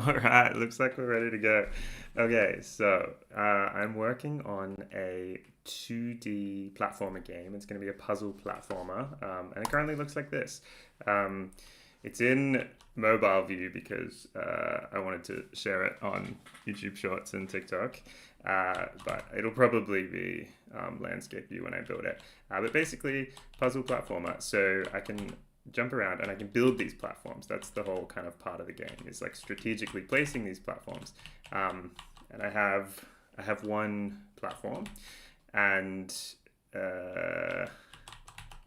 All right, looks like we're ready to go. Okay, so I'm working on a 2D platformer game. It's going to be a puzzle platformer, and it currently looks like this. Um, it's in mobile view because I wanted to share it on YouTube Shorts and TikTok, but it'll probably be landscape view when I build it. But basically, puzzle platformer. So I can jump around and I can build these platforms. That's the whole kind of part of the game, is like strategically placing these platforms. And I have one platform, and I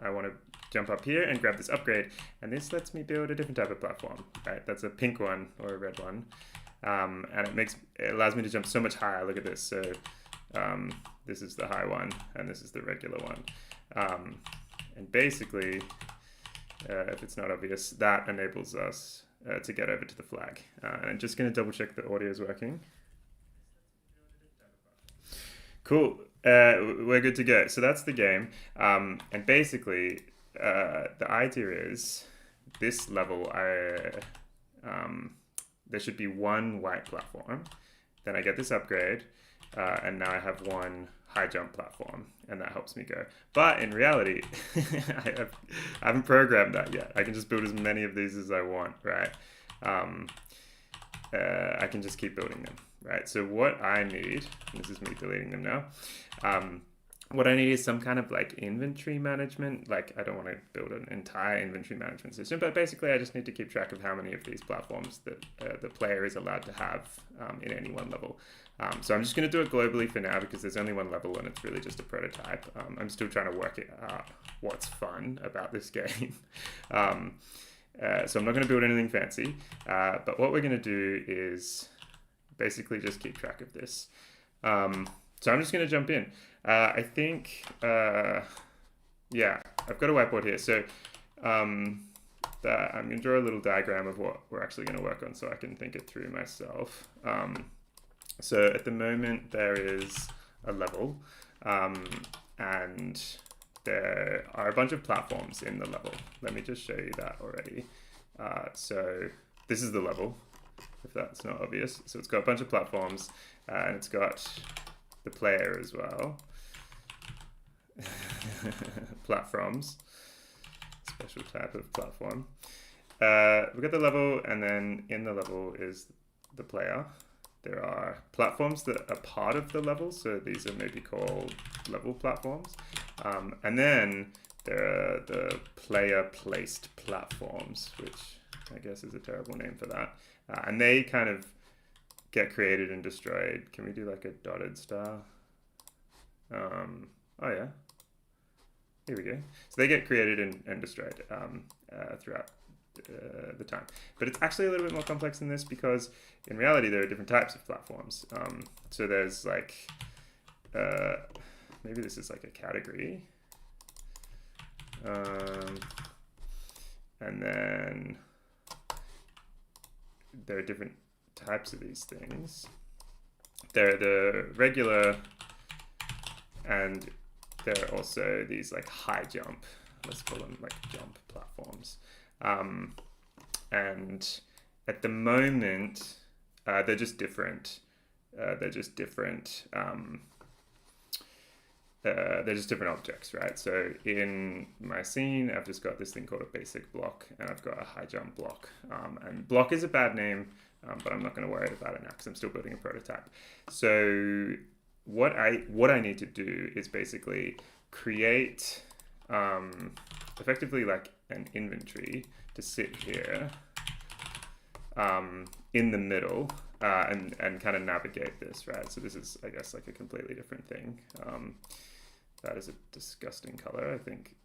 want to jump up here and grab this upgrade, and this lets me build a different type of platform. Right, that's a pink one or a red one, and it allows me to jump so much higher. Look at this. So this is the high one, and this is the regular one, and basically if it's not obvious, that enables us to get over to the flag. And I'm just going to double check the audio is working. Cool. We're good to go. So that's the game. And basically, the idea is this level, there should be one white platform. Then I get this upgrade, and now I have one high jump platform, and that helps me go. But in reality, I haven't programmed that yet. I can just build as many of these as I want, right? I can just keep building them, right? So what I need, and this is me deleting them now, what I need is some kind of like inventory management. Like I don't want to build an entire inventory management system, but basically I just need to keep track of how many of these platforms that the player is allowed to have in any one level. So I'm just going to do it globally for now because there's only one level and it's really just a prototype. I'm still trying to work out what's fun about this game. So I'm not going to build anything fancy, but what we're going to do is basically just keep track of this. So I'm just going to jump in. I think, yeah, I've got a whiteboard here. So I'm going to draw a little diagram of what we're actually going to work on so I can think it through myself. So at the moment there is a level, and there are a bunch of platforms in the level. Let me just show you that already. So this is the level, if that's not obvious. So it's got a bunch of platforms, and it's got the player as well. Platforms, special type of platform. We've got the level, and then in the level is the player. There are platforms that are part of the level, so these are maybe called level platforms. And then there are the player-placed platforms, which I guess is a terrible name for that. And they kind of get created and destroyed. Can we do like a dotted star? Oh yeah, here we go. So they get created and destroyed throughout the time. But it's actually a little bit more complex than this because in reality there are different types of platforms. So there's like, maybe this is like a category. And then there are different types of these things. There are the regular, and there are also these like high jump, let's call them like jump platforms. And at the moment, they're just different. They're just different objects, right? So in my scene, I've just got this thing called a basic block, and I've got a high jump block. And block is a bad name, but I'm not going to worry about it now because I'm still building a prototype. So what I need to do is basically create effectively like an inventory to sit here in the middle and kind of navigate this, right? So this is, I guess, like a completely different thing. That is a disgusting color. I think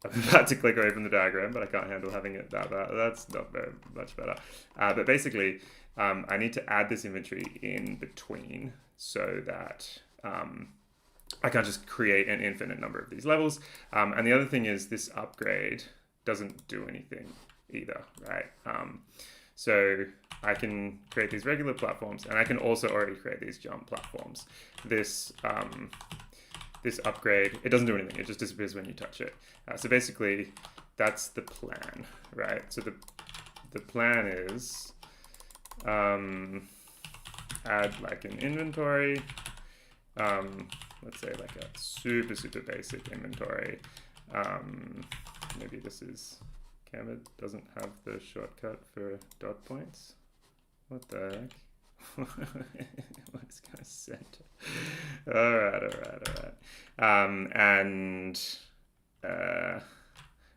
I'm about to click away from the diagram, but I can't handle having it that bad. That's not very much better. But basically, I need to add this inventory in between so that I can't just create an infinite number of these levels. And the other thing is this upgrade doesn't do anything either, right? So I can create these regular platforms, and I can also already create these jump platforms. This upgrade, it doesn't do anything. It just disappears when you touch it. So basically, that's the plan, right? So the plan is add like an inventory. Let's say like a super basic inventory. Maybe this is, Canva doesn't have the shortcut for dot points. What the heck? What is going to center? All right.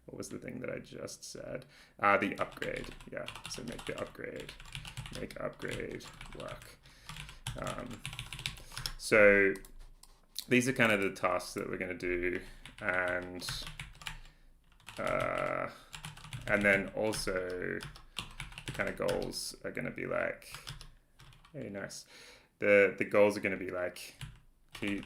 What was the thing that I just said? The upgrade. Yeah, so make upgrade work. So these are kind of the tasks that we're going to do, and then also the kind of goals are going to be like, hey, nice. The goals are going to be like keep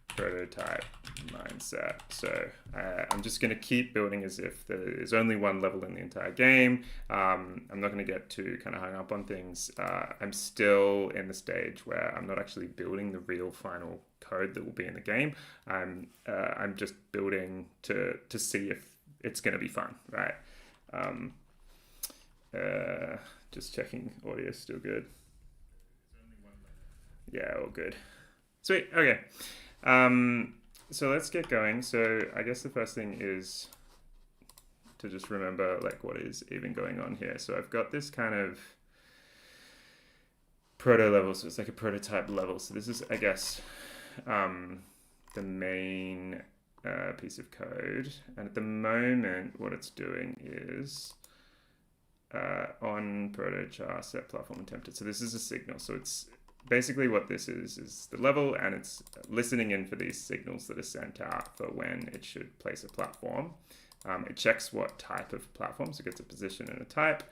prototype mindset. So I'm just going to keep building as if there is only one level in the entire game. I'm not going to get too kind of hung up on things. I'm still in the stage where I'm not actually building the real final code that will be in the game. I'm just building to see if it's going to be fun, right? Just checking audio is still good. Yeah, all good. Sweet. Okay. So let's get going. So I guess the first thing is to just remember like what is even going on here. So I've got this kind of proto level. So it's like a prototype level. So this is, I guess, the main piece of code. And at the moment, what it's doing is on protochar set platform attempted. So this is a signal. So it's basically what this is the level, and it's listening in for these signals that are sent out for when it should place a platform. It checks what type of platform, so it gets a position and a type,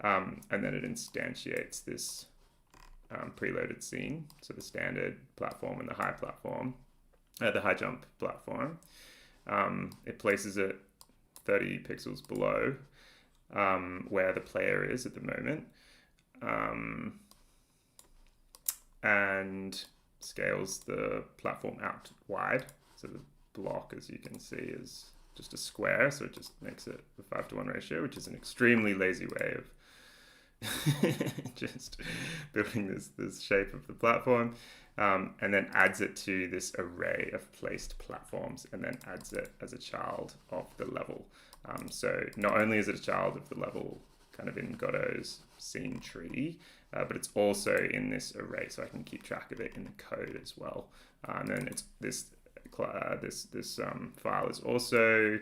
and then it instantiates this preloaded scene, so the standard platform and the high platform, the high jump platform. It places it 30 pixels below where the player is at the moment. And scales the platform out wide. So the block, as you can see, is just a square. So it just makes it a 5:1 ratio, which is an extremely lazy way of just building this shape of the platform. And then adds it to this array of placed platforms, and then adds it as a child of the level. So not only is it a child of the level kind of in Godot's scene tree, but it's also in this array, so I can keep track of it in the code as well. And then it's this file is also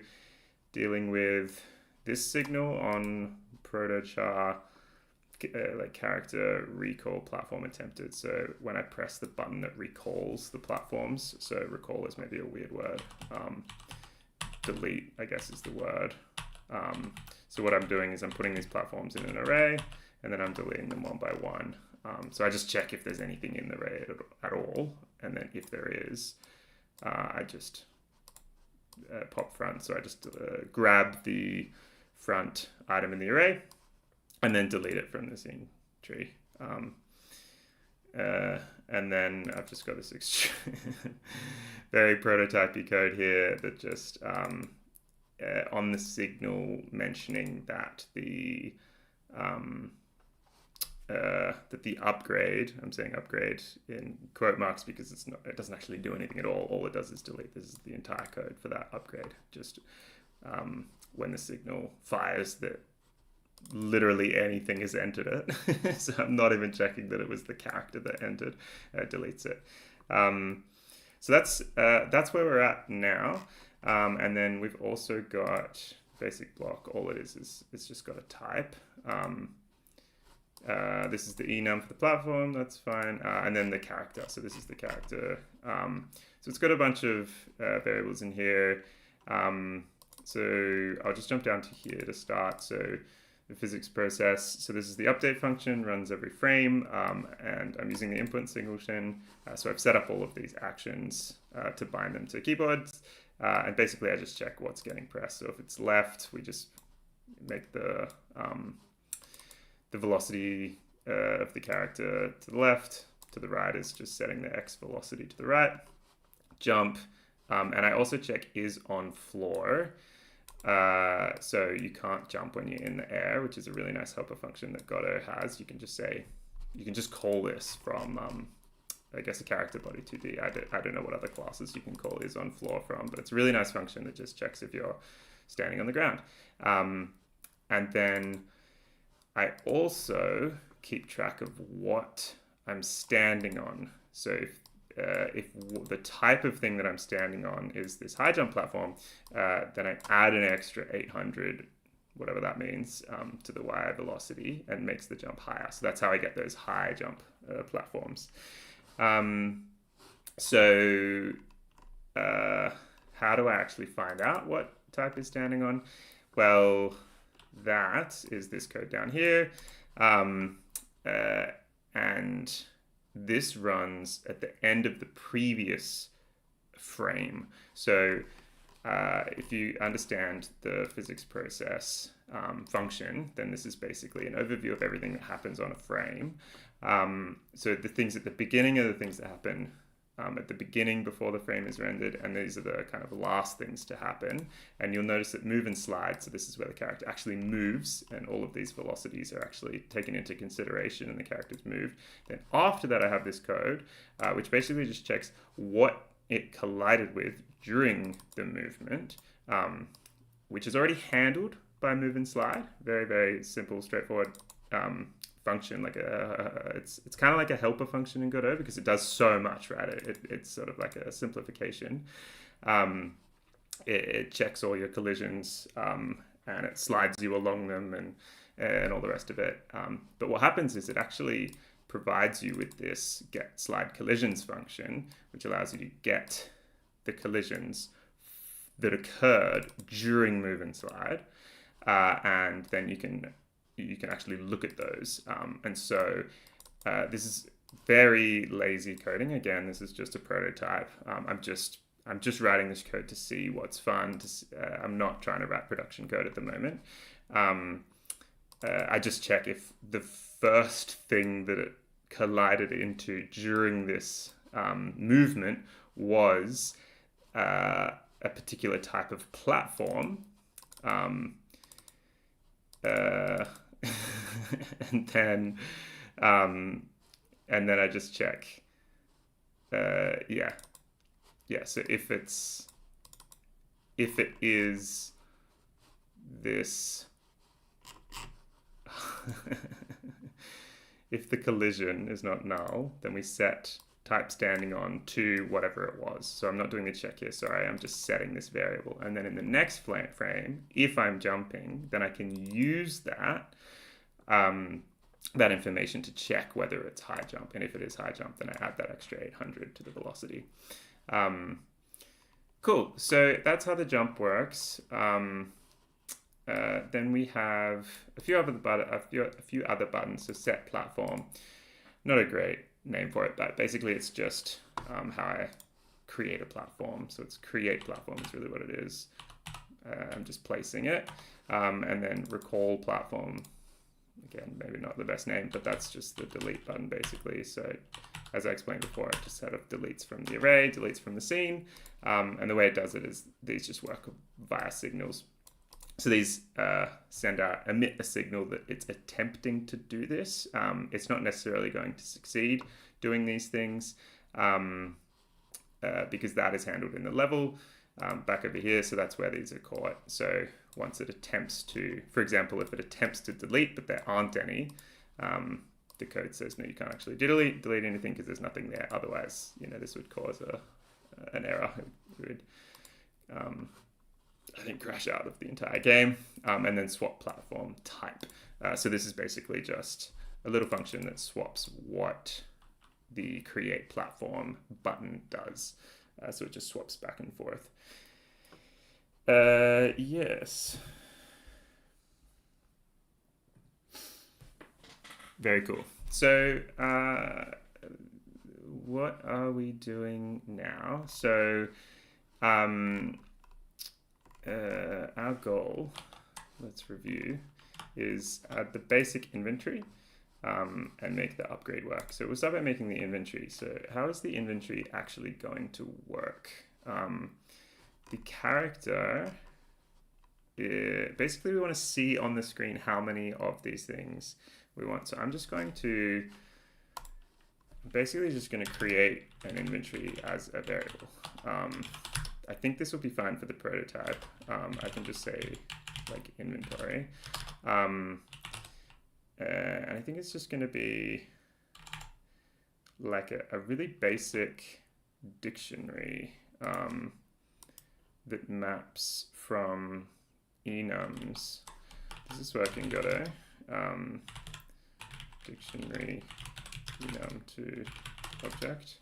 dealing with this signal on protochar, like character recall platform attempted. So when I press the button that recalls the platforms, so recall is maybe a weird word. Delete, I guess, is the word. So what I'm doing is I'm putting these platforms in an array, and then I'm deleting them one by one. So I just check if there's anything in the array at all, and then if there is, I just pop front. So I just grab the front item in the array, and then delete it from the scene tree. And then I've just got this very prototypey code here that just on the signal mentioning that the upgrade, I'm saying upgrade in quote marks because it doesn't actually do anything at all. All it does is delete. This is the entire code for that upgrade. Just when the signal fires, that literally anything has entered it. So I'm not even checking that it was the character that entered. It deletes it. So that's where we're at now. And then we've also got basic block. All it is it's just got a type. This is the enum for the platform. That's fine. And then the character. So this is the character. So it's got a bunch of variables in here. So I'll just jump down to here to start. So the physics process. So this is the update function, runs every frame, and I'm using the input singleton. So I've set up all of these actions to bind them to keyboards. And basically I just check what's getting pressed. So if it's left, we just make the velocity of the character to the left. To the right is just setting the X velocity to the right. Jump. And I also check is on floor. So you can't jump when you're in the air, which is a really nice helper function that Godot has. You can just say, you can just call this from, I guess, a character body 2D. I don't know what other classes you can call is on floor from, but it's a really nice function that just checks if you're standing on the ground. And then I also keep track of what I'm standing on. So if the type of thing that I'm standing on is this high jump platform, then I add an extra 800, whatever that means, to the y velocity and makes the jump higher. So that's how I get those high jump platforms. So how do I actually find out what type is standing on? Well, that is this code down here. And this runs at the end of the previous frame. So if you understand the physics process function, then this is basically an overview of everything that happens on a frame. So the things at the beginning are the things that happen at the beginning before the frame is rendered, and these are the kind of last things to happen. And you'll notice that move and slide, so this is where the character actually moves, and all of these velocities are actually taken into consideration and the character's moved. Then after that I have this code, which basically just checks what it collided with during the movement, which is already handled by move and slide. Very, very simple, straightforward function. Like it's kind of like a helper function in Godot because it does so much, right? It's sort of like a simplification. It checks all your collisions and it slides you along them and all the rest of it. But what happens is it actually provides you with this get slide collisions function, which allows you to get the collisions that occurred during move and slide, and then you can actually look at those. And so this is very lazy coding. Again, this is just a prototype. I'm just writing this code to see what's fun. I'm not trying to write production code at the moment. I just check if the first thing that it collided into during this movement was a particular type of platform. And then I just check. So if it is this, if the collision is not null, then we set type standing on to whatever it was. So I'm not doing the check here, sorry, I'm just setting this variable. And then in the next frame, if I'm jumping, then I can use that that information to check whether it's high jump. And if it is high jump, then I add that extra 800 to the velocity. Cool, so that's how the jump works. Then we have a few other buttons. So set platform, not a great name for it, but basically it's just how I create a platform. So it's create platform is really what it is. I'm just placing it, and then recall platform. Again, maybe not the best name, but that's just the delete button basically. So as I explained before, it just sort of deletes from the array, deletes from the scene, and the way it does it is these just work via signals. So these emit a signal that it's attempting to do this. It's not necessarily going to succeed doing these things because that is handled in the level back over here. So that's where these are caught. So once it attempts to, for example, if it attempts to delete, but there aren't any, the code says, no, you can't actually delete anything because there's nothing there. Otherwise, this would cause an error. It would, I think, crash out of the entire game. And then swap platform type. So this is basically just a little function that swaps what the create platform button does. So it just swaps back and forth. Yes. Very cool. So what are we doing now? So our goal, let's review, is add the basic inventory and make the upgrade work. So we'll start by making the inventory. So how is the inventory actually going to work? The character basically we want to see on the screen how many of these things we want. So I'm just going to basically just going to create an inventory as a variable. I think this will be fine for the prototype. I can just say like inventory. And I think it's just going to be like a really basic dictionary that maps from enums. Does this work in Godot? Dictionary enum to object.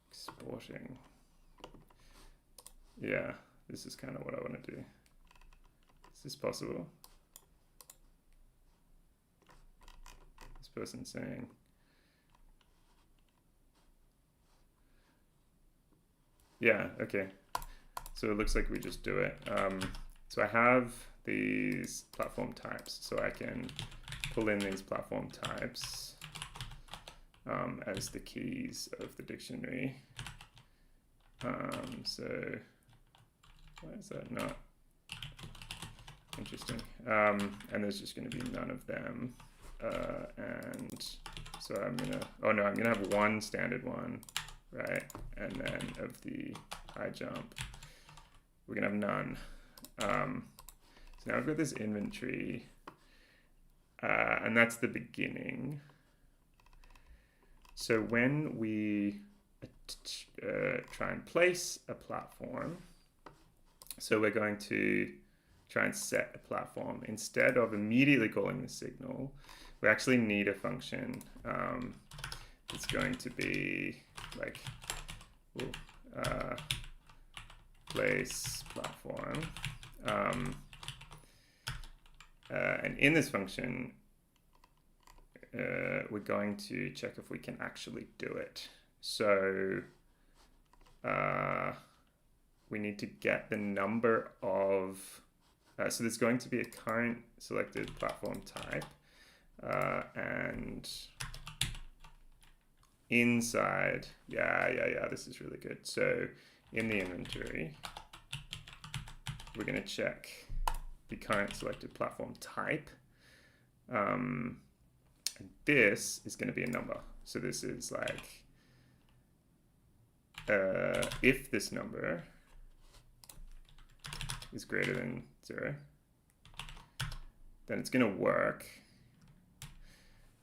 Exporting. Yeah, this is kind of what I want to do. Is this possible? This person's saying. Yeah, okay. So it looks like we just do it. So I have these platform types, so I can pull in these platform types as the keys of the dictionary. So why is that not interesting? And there's just going to be none of them. And so I'm gonna, oh no, I'm gonna have one standard one, right? And then of the high jump, we're gonna have none. So now I've got this inventory, and that's the beginning. So when we try and place a platform, so we're going to try and set a platform. Instead of immediately calling the signal, we actually need a function. It's going to be like place platform. And in this function, we're going to check if we can actually do it. So we need to get the number of, so there's going to be a current selected platform type, and inside, yeah, this is really good. So in the inventory, we're going to check the current selected platform type. And this is going to be a number. So this is like, if this number is greater than 0, then it's going to work.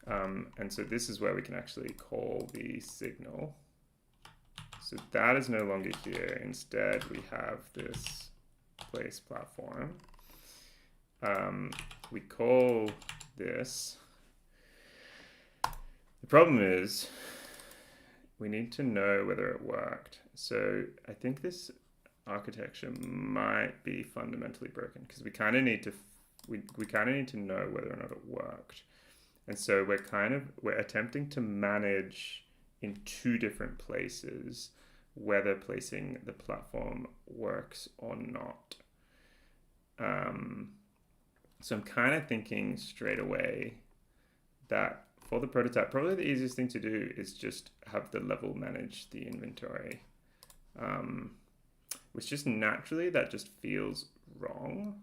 And so this is where we can actually call the signal. So that is no longer here. Instead, we have this place platform. We call this. The problem is we need to know whether it worked. So I think this architecture might be fundamentally broken because we kind of need to we kind of need to know whether or not it worked. And so we're attempting to manage in two different places whether placing the platform works or not. So I'm kind of thinking straight away that for the prototype, probably the easiest thing to do is just have the level manage the inventory, which just naturally, that just feels wrong.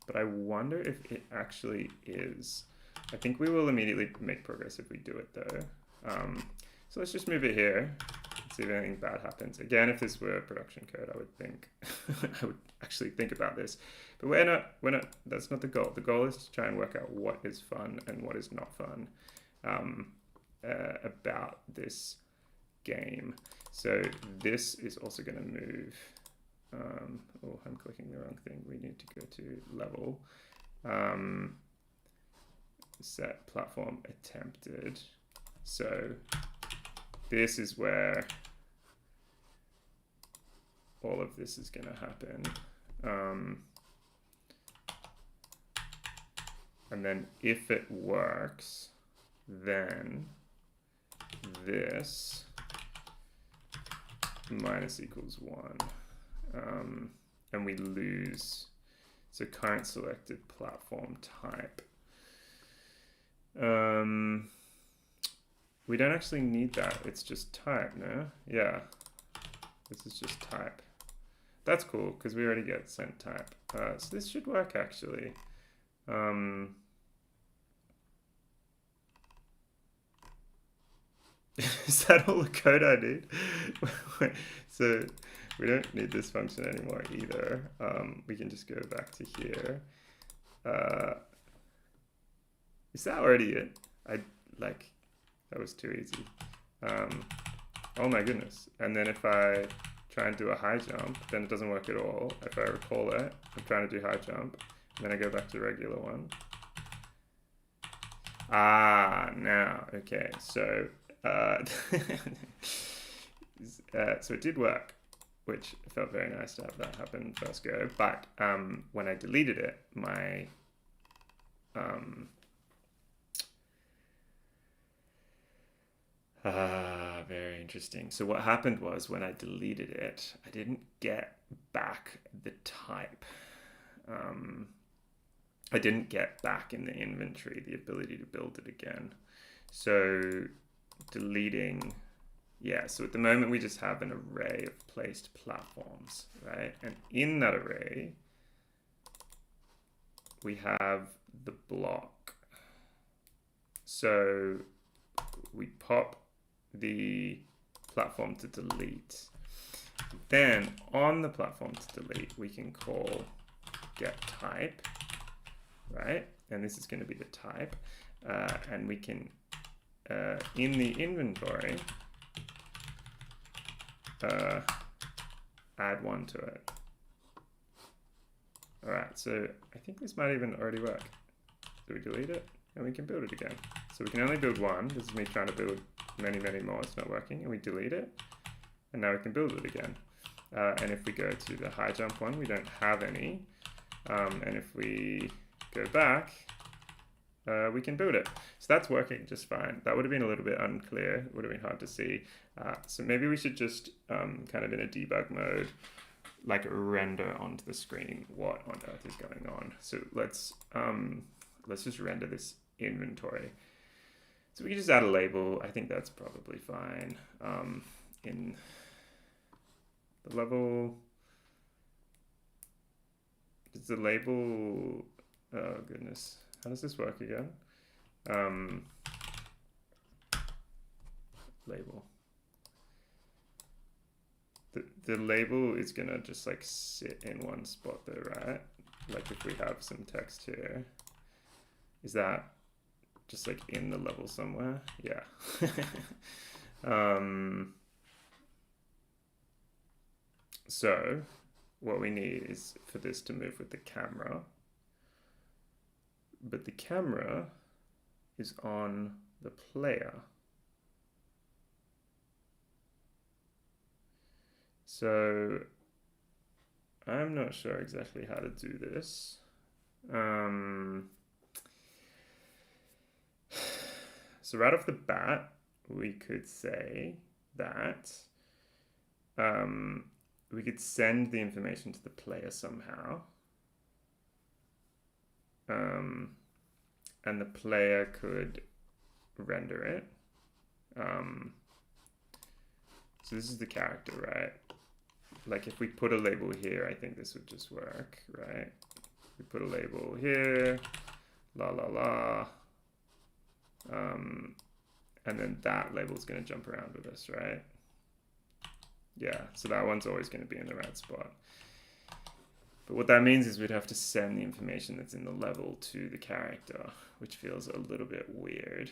But I wonder if it actually is. I think we will immediately make progress if we do it though. So let's just move it here. See if anything bad happens. Again, if this were production code, I would think, I would actually think about this. But we're not, that's not the goal. The goal is to try and work out what is fun and what is not fun about this game. So this is also going to move. Oh, I'm clicking the wrong thing. We need to go to level. Set platform attempted. So this is where all of this is going to happen. And then if it works, then this minus equals 1. And we lose, so current selected platform type. We don't actually need that, it's just type, no? Yeah, this is just type. that's cool because we already get sent type. So this should work actually. Is that all the code I need? So we don't need this function anymore either. We can just go back to here. Is that already it? That was too easy. Oh my goodness. And then if I try and do a high jump, then it doesn't work at all. If I recall it, I'm trying to do high jump, and then I go back to regular one. Ah, now, okay, so so it did work, which felt very nice to have that happen first go. But when I deleted it, my very interesting. So what happened was when I deleted it, I didn't get back the type. I didn't get back in the inventory the ability to build it again. So deleting, yeah, so at the moment we just have an array of placed platforms, right? And in that array, we have the block. So we pop the platform to delete. Then on the platform to delete, we can call get type, right? And this is going to be the type. And we can, in the inventory, add one to it. All right, so I think this might even already work. So we delete it and we can build it again. So we can only build one. This is me trying to build many, many more. It's not working. And we delete it. And now we can build it again. And if we go to the high jump one, we don't have any. And if we go back, we can build it. So that's working just fine. That would have been a little bit unclear. It would have been hard to see. So maybe we should just kind of in a debug mode, like render onto the screen what on earth is going on. So let's just render this inventory. So we can just add a label. I think that's probably fine. In the level, is the label, oh goodness, how does this work again? Label. The label is gonna just like sit in one spot though, right? Like if we have some text here, is that just like in the level somewhere? Yeah. So what we need is for this to move with the camera, but the camera is on the player. So I'm not sure exactly how to do this. So right off the bat, we could say that we could send the information to the player somehow. And the player could render it. So this is the character, right? Like if we put a label here, I think this would just work, right? We put a label here, la la la. And then that label is going to jump around with us, right? Yeah, so that one's always going to be in the right spot. But what that means is we'd have to send the information that's in the level to the character, which feels a little bit weird.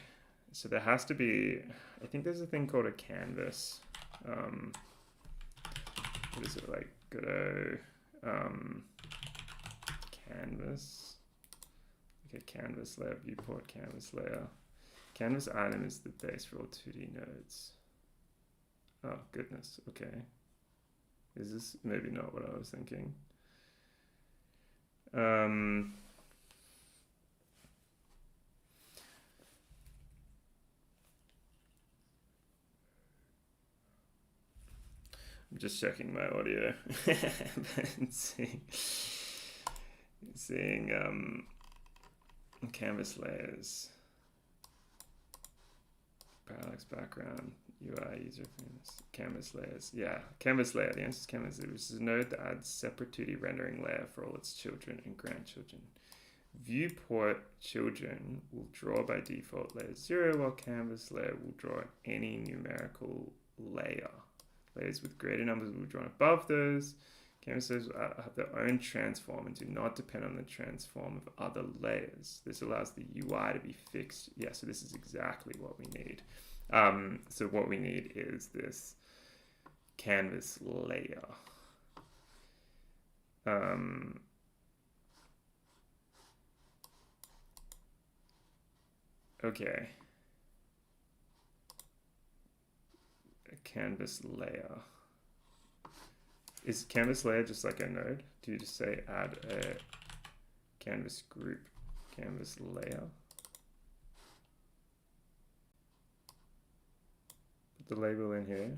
So there has to be, I think there's a thing called a canvas. What is it, like Godot canvas? Okay, canvas layer, viewport canvas layer. Canvas item is the base for all 2D nodes. Oh, goodness, okay. Is this maybe not what I was thinking? I'm just checking my audio and seeing canvas layers. Parallax background. UI user canvas layers. Yeah, canvas layer. The answer is canvas layer, which is a node that adds separate 2D rendering layer for all its children and grandchildren. Viewport children will draw by default layer 0, while canvas layer will draw any numerical layer. Layers with greater numbers will be drawn above those. Canvas layers will have their own transform and do not depend on the transform of other layers. This allows the UI to be fixed. Yeah, so this is exactly what we need. So what we need is this canvas layer. Okay. A canvas layer. Is canvas layer just like a node? Do you just say add a canvas group, canvas layer? Put the label in here.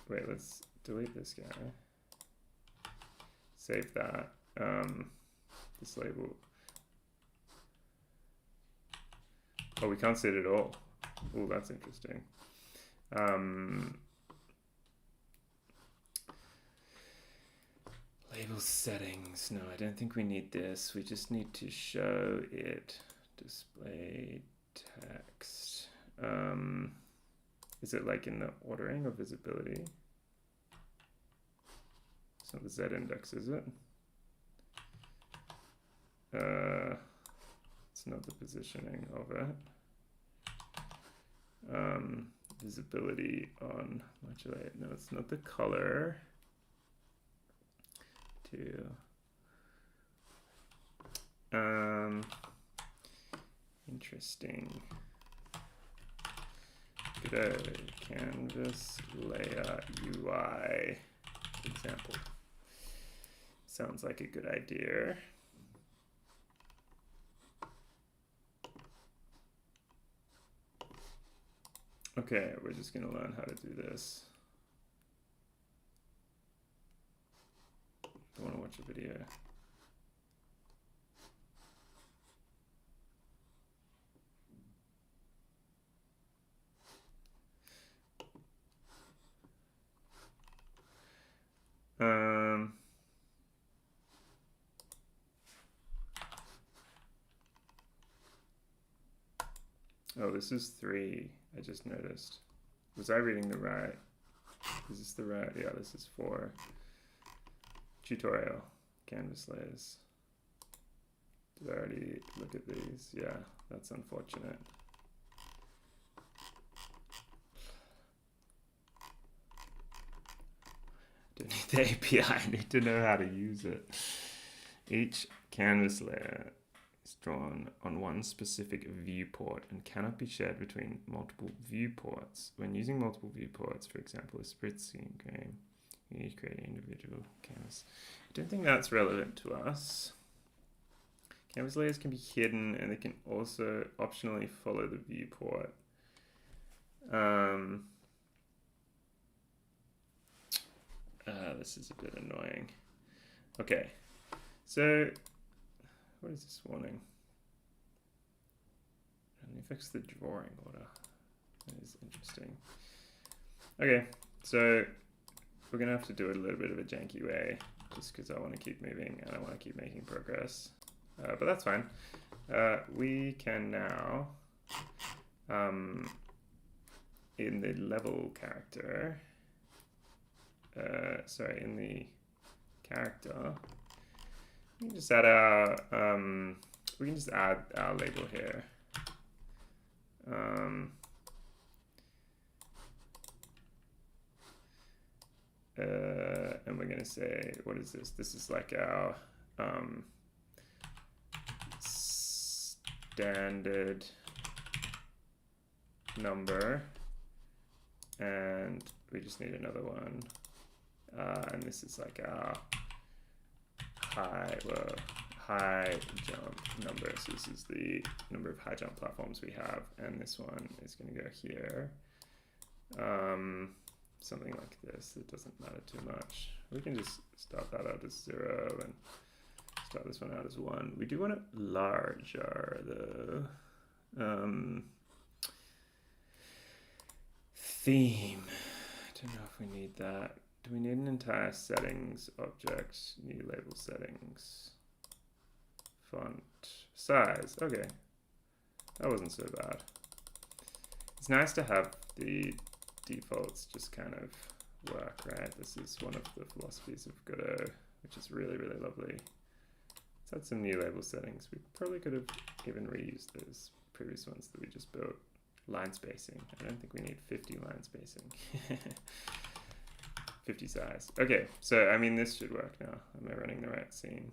Wait, let's delete this guy. Save that. This label. Oh, we can't see it at all. Oh, that's interesting. Label settings. No, I don't think we need this. We just need to show it. Display text. Is it like in the ordering or visibility? It's not the Z index, is it? It's not the positioning of it. Visibility on modulate. No, it's not the color. Interesting. Godot canvas layer UI example. Sounds like a good idea. Okay, we're just going to learn how to do this. I want to watch a video. Oh, this is 3. I just noticed. Was I reading the right? Is this the right? Yeah, this is 4. Tutorial, canvas layers. Did I already look at these? Yeah, that's unfortunate. Don't need the API, I need to know how to use it. Each canvas layer is drawn on one specific viewport and cannot be shared between multiple viewports. When using multiple viewports, for example, a split screen game, you need to create an individual canvas. I don't think that's relevant to us. Canvas layers can be hidden and they can also optionally follow the viewport. This is a bit annoying. Okay, so what is this warning? And affects the drawing order. That is interesting. Okay, so we're gonna have to do it a little bit of a janky way, just because I want to keep moving and I want to keep making progress. But that's fine. We can now, in the level character, in the character, we can just add our, label here. And we're going to say, what is this? This is like our standard number, and we just need another one. And this is like our high jump number. So this is the number of high jump platforms we have, and this one is going to go here. Something like this. It doesn't matter too much. We can just start that out as 0 and start this one out as 1. We do want it larger though. theme. I don't know if we need that. Do we need an entire settings object? New label settings. Font size. Okay. That wasn't so bad. It's nice to have the defaults just kind of work, right? This is one of the philosophies of Godot, which is really, really lovely. Let's add some new label settings. We probably could have even reused those previous ones that we just built. Line spacing. I don't think we need 50 line spacing. 50 size. Okay, so I mean this should work now. Am I running the right scene?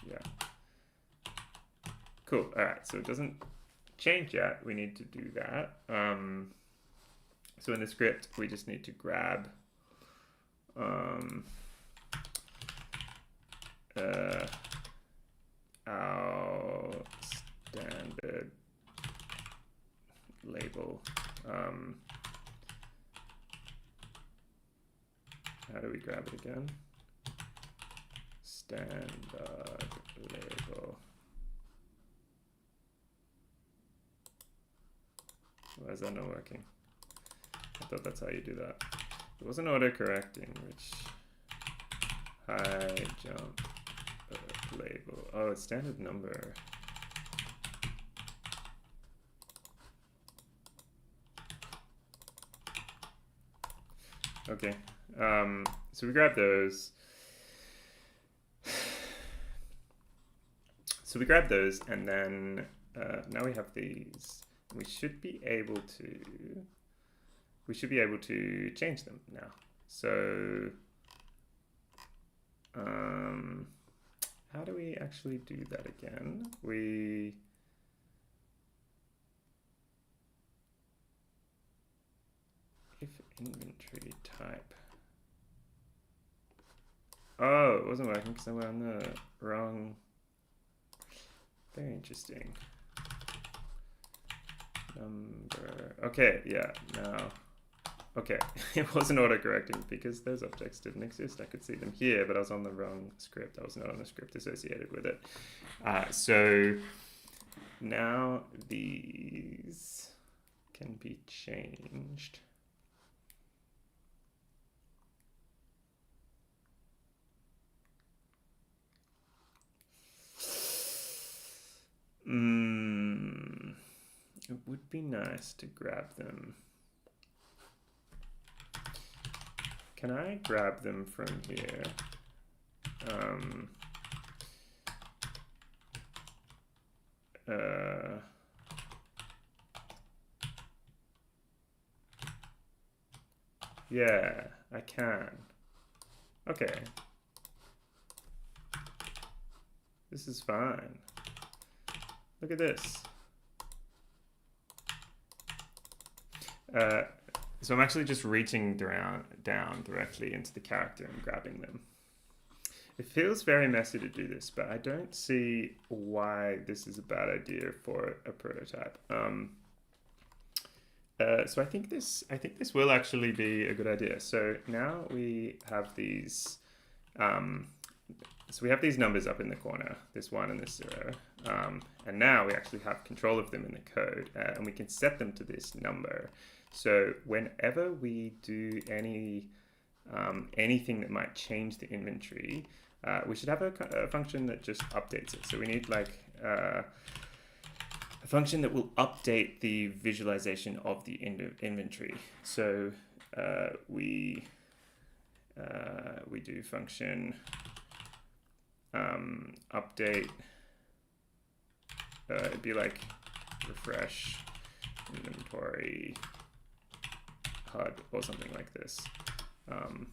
Yeah. Cool. All right, so it doesn't change yet. We need to do that. So in the script, we just need to grab our standard label. How do we grab it again? Standard label. Why is that not working? I thought that's how you do that. It wasn't auto-correcting, which high jump label. Oh, it's standard number. Okay, so we grab those. So we grab those, and then now we have these. We should be able to change them now. So how do we actually do that again? If inventory type. Oh, it wasn't working because I went on the wrong. Very interesting. Number. Okay, yeah, now. Okay, it wasn't autocorrecting because those objects didn't exist. I could see them here, but I was on the wrong script. I was not on the script associated with it. So now these can be changed. It would be nice to grab them. Can I grab them from here? Yeah, I can. Okay. This is fine. Look at this. So I'm actually just reaching down directly into the character and grabbing them. It feels very messy to do this, but I don't see why this is a bad idea for a prototype. So I think this will actually be a good idea. So now we have these. So we have these numbers up in the corner, this 1 and this 0, and now we actually have control of them in the code, and we can set them to this number. So whenever we do anything that might change the inventory, we should have a function that just updates it. So we need like a function that will update the visualization of the inventory. So we do function update. It'd be like refresh inventory HUD or something like this. It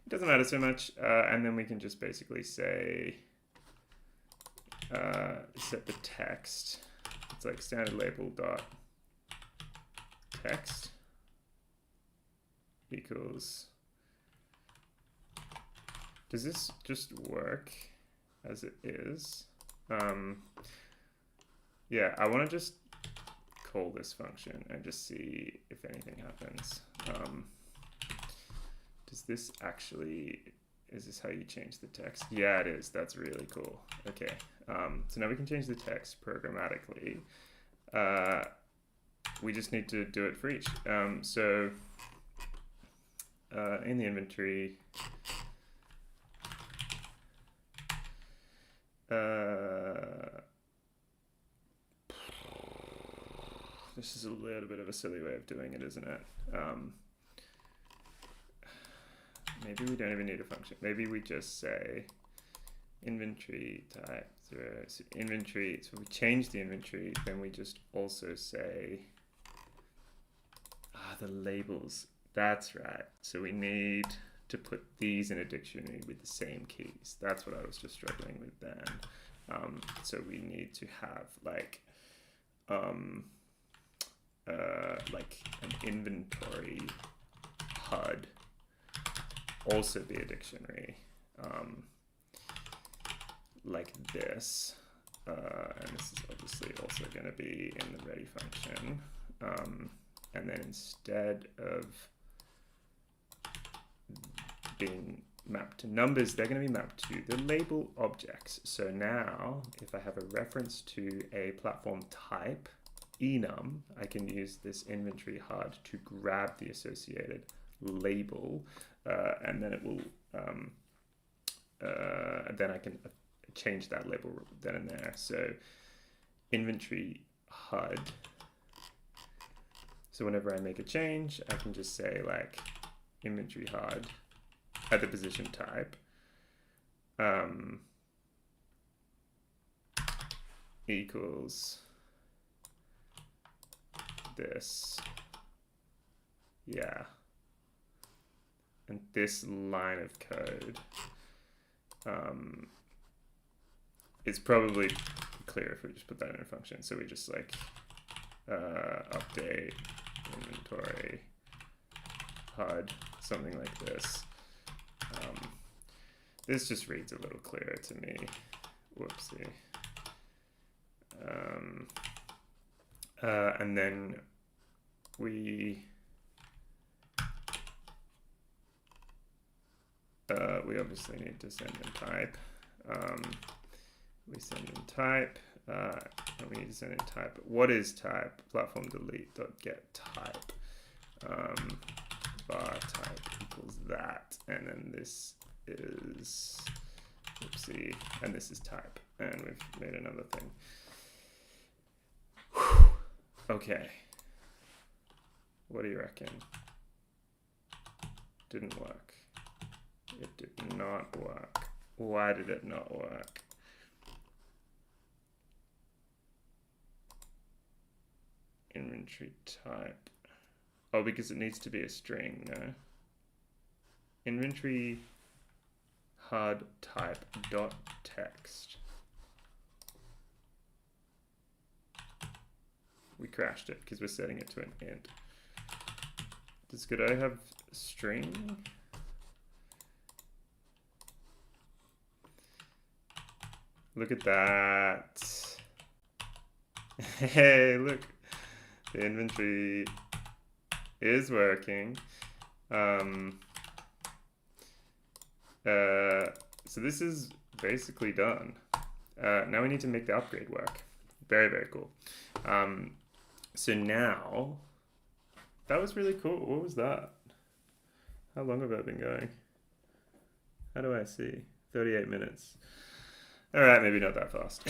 doesn't matter so much, and then we can just basically say set the text. It's like standard label dot text equals. Does this just work as it is? Yeah, I want to just call this function and just see if anything happens. Does this actually, is this how you change the text? Yeah, it is. That's really cool. Okay, so now we can change the text programmatically. we just need to do it for each. So in the inventory, this is a little bit of a silly way of doing it, isn't it? Maybe we don't even need a function. Maybe we just say inventory type 0. So inventory, so we change the inventory, then we just also say the labels. That's right. So we need to put these in a dictionary with the same keys. That's what I was just struggling with then. So we need to have like an inventory HUD also be a dictionary like this. And this is obviously also going to be in the ready function. And then instead of being mapped to numbers, they're going to be mapped to the label objects. So now if I have a reference to a platform type, enum, I can use this inventory HUD to grab the associated label, and then it will, then I can change that label then and there. So inventory HUD. So whenever I make a change, I can just say like inventory HUD at the position type equals this, yeah, and this line of code is probably clear if we just put that in a function. So we just like update inventory HUD, something like this. This just reads a little clearer to me. Whoopsie. And then we obviously need to send in type. We send in type, and we need to send in type. What is type? Platform delete dot get type. Bar type equals that, and then this is, oopsie, and this is type, and we've made another thing. Whew. Okay, what do you reckon? Didn't work. It did not work. Why did it not work? Inventory type. Oh, because it needs to be a string, no? Inventory HUD type dot text. We crashed it because we're setting it to an int. Does Godot have string? Look at that. Hey, look. The inventory is working. So this is basically done. Now we need to make the upgrade work. Very, very cool. So now, that was really cool. What was that? How long have I been going? How do I see? 38 minutes. All right, maybe not that fast.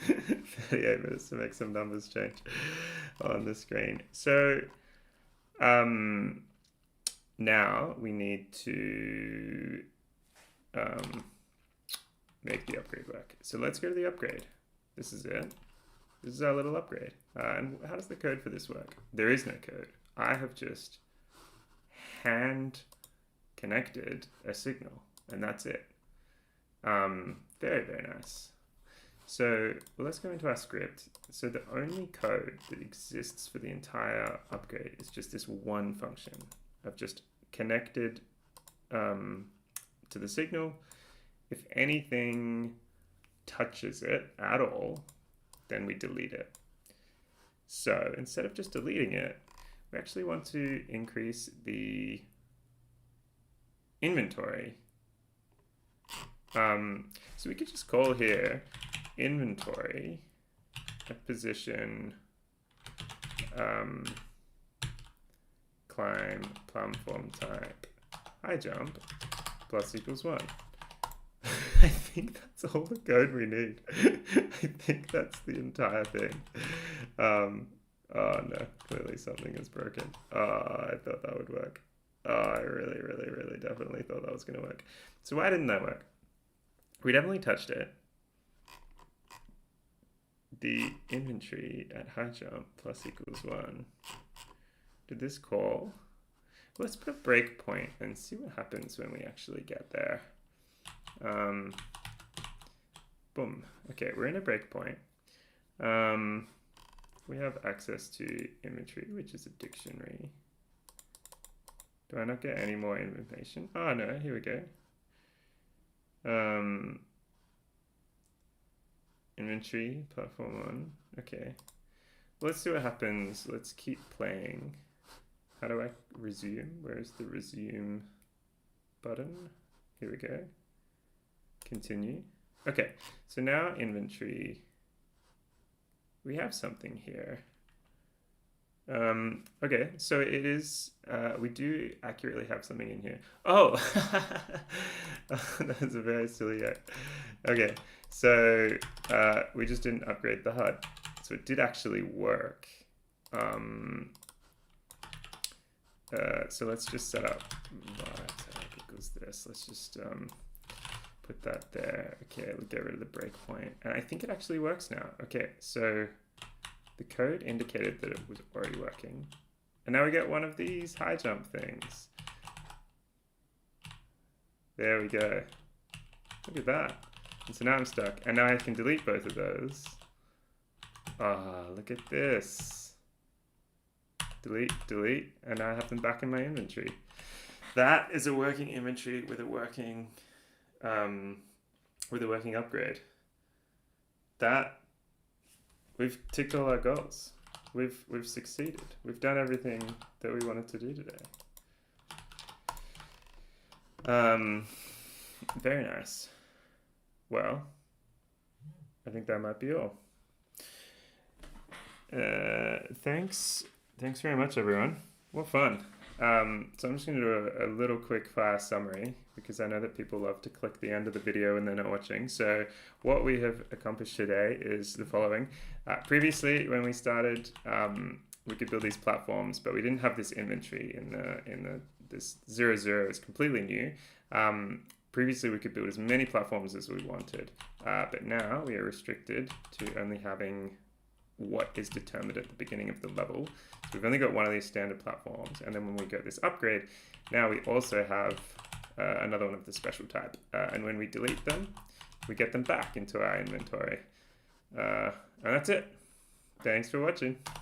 38 minutes to make some numbers change on the screen. So now we need to make the upgrade work. So let's go to the upgrade. This is it. This is our little upgrade. And how does the code for this work? There is no code. I have just hand connected a signal, and that's it. Very, very nice. So let's go into our script. So the only code that exists for the entire upgrade is just this one function. I've just connected to the signal. If anything touches it at all, then we delete it. So instead of just deleting it, we actually want to increase the inventory. So we could just call here inventory at position climb platform type high jump plus equals 1. I think that's all the code we need. I think that's the entire thing. Oh no, clearly something is broken. Oh, I thought that would work. Oh, I really, really, really definitely thought that was going to work. So why didn't that work? We definitely touched it. The inventory at high jump plus equals 1. Did this call? Let's put a breakpoint and see what happens when we actually get there. Boom. Okay, we're in a breakpoint. We have access to inventory, which is a dictionary. Do I not get any more information? Oh no, here we go. Inventory, platform 1. Okay. Let's see what happens. Let's keep playing. How do I resume? Where's the resume button? Here we go. Continue. Okay, so now inventory. We have something here. Okay, so it is, we do accurately have something in here. Oh, that's a very silly act. Okay, so we just didn't upgrade the HUD. So it did actually work. So let's just set up var equals this. Let's just put that there. Okay, we'll get rid of the breakpoint. And I think it actually works now. Okay, so the code indicated that it was already working. And now we get one of these high jump things. There we go. Look at that. And so now I'm stuck. And now I can delete both of those. Ah, look at this. Delete, delete, and now I have them back in my inventory. That is a working inventory with a working upgrade. That we've ticked all our goals. We've succeeded. We've done everything that we wanted to do today. Very nice. Well, I think that might be all. Thanks very much, everyone. What fun. So I'm just going to do a little quick fire summary because I know that people love to click the end of the video and they're not watching. So what we have accomplished today is the following. Previously, when we started, we could build these platforms, but we didn't have this inventory this 0, is completely new. Previously, we could build as many platforms as we wanted, but now we are restricted to only having what is determined at the beginning of the level. So we've only got one of these standard platforms, and then when we get this upgrade, now we also have another one of the special type. And when we delete them, we get them back into our inventory. And that's it. Thanks for watching.